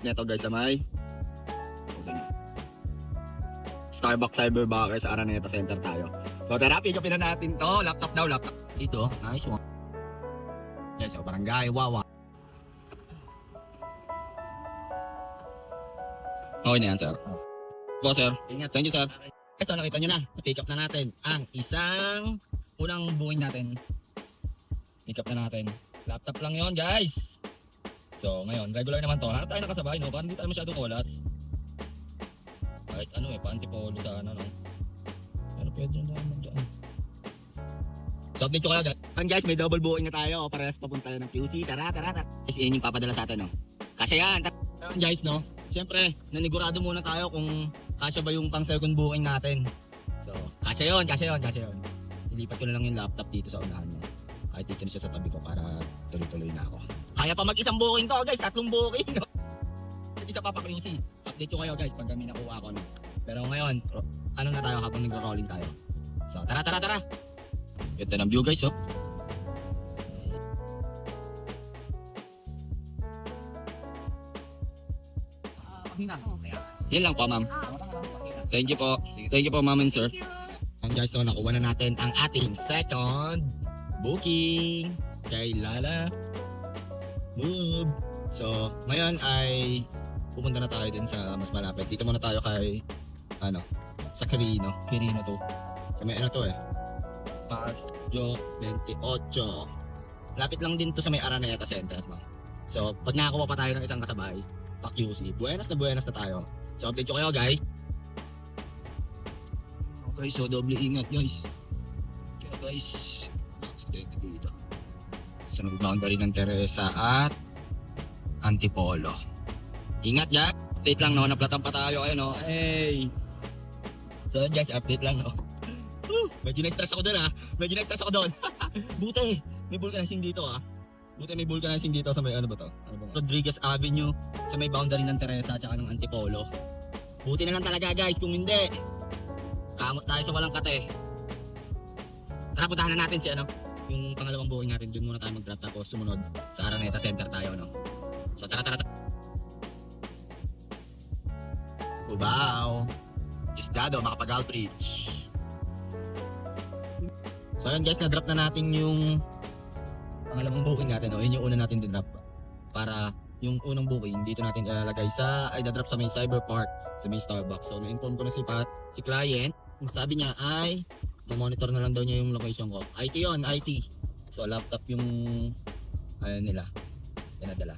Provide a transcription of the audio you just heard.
Neto guys sa may Starbucks Cyberbacker sa Araneta Center tayo. So tara, pick upin na natin to. Laptop daw, laptop. Dito, nice one. Yes, so barangay, wawa. Okay na yan, sir. Go, sir. Thank you, sir. Ito, nakita nyo na. Na-pick up na natin ang isang unang buuing natin. Pick up na natin. Laptop lang yon guys. So, ngayon, regular naman to. Hanap tayo nakasabay, no? Parang hindi tayo masyadong kolats. Kahit ano pa-antipolo sa ano, no? Pero pwede na naman dyan. So, update ko kayo, guys. May double booking na tayo. Parehas papunta tayo ng QC. Tara. Guys, yun yung papadala sa atin, no? Kasya yan. Guys, no? Siyempre, nanigurado muna tayo kung kasya ba yung pang second booking natin. So, kasya yun. Silipat ko na lang yung laptop dito sa unahan mo. Kahit dito na siya sa tabi ko para tuloy-tuloy na ako. Kaya pa mag-isang booking to, guys. 3 booking, no? Isa pa QC. Update ko kayo, guys, pag kami nakuha ko, no? Pero ngayon, ano na tayo habang nagro-rolling tayo. So, tara. Ganda ng view, guys, oh. Yan lang po, ma'am. Thank you po. Thank you po, ma'am and sir. And guys, so nakuha na natin ang ating second booking kay Lala Move. So, ngayon ay pupunta na tayo din sa mas malapit. Dito muna tayo kay sa Quirino to. So may to Paseo 28. Lapit lang din to sa may Araneta Center, no? So, pag nakakuha pa tayo ng isang kasabay, QC. Buenas na tayo. So, update ko kayo, guys. Okay, so doble ingat, guys. Kaya, guys, dito. Sa boundary ng Teresa at Antipolo. Ingat, guys. Update lang, no? Naplatan pa tayo, no? Hey! So, guys, update lang, no? Medyo na-stress ako doon, Buti, may vulcanizing dito, may vulcanizing dito sa may ano ba to? Rodriguez Avenue sa may boundary ng Teresa at saka ng Antipolo. Buti na lang talaga, guys, kung hindi kamot tayo sa walang kate. Tara, puntahan na natin si yung pangalawang booking natin. Doon muna tayo mag-drop tapos sumunod sa Araneta Center tayo, no? So tara. Cubao Isdado, Macapagal Bridge. So ayun, guys, na-drop na natin yung pangalawang booking natin, no? Yun yung una natin din-drop. Para yung unang booking dito natin ilalagay i-drop sa may Cyberpark, sa may Starbucks. So na-inform ko na si client. Sabi niya ay monitor na lang daw niya yung location ko. IT. So laptop yung nila pinadala.